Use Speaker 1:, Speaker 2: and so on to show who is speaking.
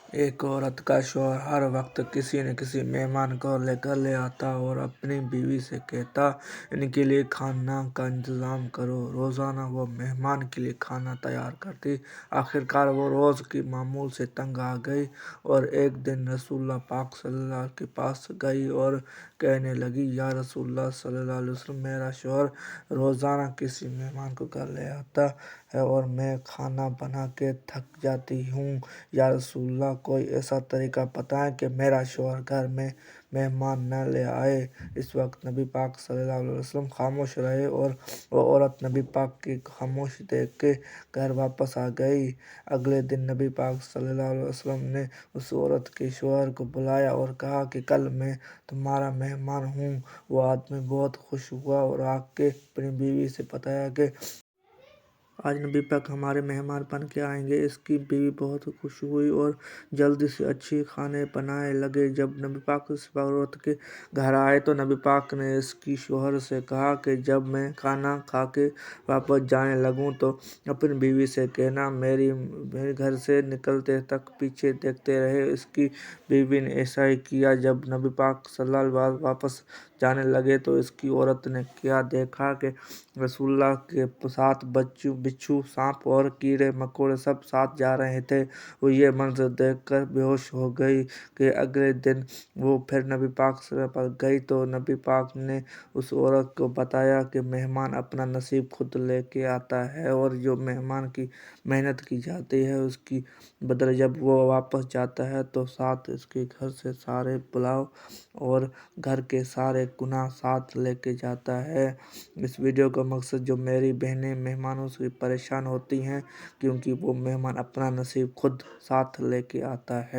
Speaker 1: एक औरत का शौहर हर वक्त किसी न किसी मेहमान को घर ले आता और अपनी बीवी से कहता, इनके लिए खाना का इंतज़ाम करो। रोज़ाना वो मेहमान के लिए खाना तैयार करती। आखिरकार वो रोज़ की मामूल से तंग आ गई और एक दिन रसूलुल्लाह पाक सल्लल्लाहु अलैहि वसल्लम के पास गई और कहने लगी, या रसूलुल्लाह सल्लल्लाहु अलैहि वसल्लम, मेरा शौहर रोज़ाना किसी मेहमान को घर ले आता है और मैं खाना बना के थक जाती हूँ। या रसूलुल्लाह, कोई ऐसा तरीका बताएं कि मेरा शौहर घर में मेहमान न ले आए। इस वक्त नबी पाक सल्लल्लाहु अलैहि वसल्लम खामोश रहे और वो औरत नबी पाक की खामोशी देख के घर वापस आ गई। अगले दिन नबी पाक सल्लल्लाहु अलैहि वसल्लम ने उस औरत के शौहर को बुलाया और कहा कि कल मैं तुम्हारा मेहमान हूँ। वो आदमी बहुत खुश हुआ और आके अपनी बीवी से बताया कि आज नबी पाक हमारे मेहमान बन के आएंगे। इसकी बीवी बहुत खुश हुई और जल्दी से अच्छी खाने बनाने लगे। जब नबी पाक इस औरत के घर आए तो नबी पाक ने इसकी शौहर से कहा कि जब मैं खाना खा के वापस जाने लगूं तो अपनी बीवी से कहना, मेरे घर से निकलते तक पीछे देखते रहे। इसकी बीवी ने ऐसा ही किया। जब नबी पाक सल्लल्लाहु अलैहि वसल्लम वापस जाने लगे तो इसकी औरत ने क्या देखा कि रसूलुल्लाह के साथ बिच्छू, सांप और कीड़े मकोड़े सब साथ जा रहे थे। वो ये मंजर देखकर बेहोश हो गई कि अगले दिन वो फिर नबी पाक सल्लल्लाहु अलैहि वसल्लम पर गई तो नबी पाक ने उस औरत को बताया कि मेहमान अपना नसीब खुद लेके आता है और जो मेहमान की मेहनत की जाती है उसकी बदले जब वो वापस जाता है तो साथ इसके घर से सारे पुलाव और घर के सारे गुनाह साथ लेके जाता है। इस वीडियो का मकसद, जो मेरी बहनें मेहमानों से परेशान होती हैं क्योंकि वो मेहमान अपना नसीब खुद साथ लेके आता है।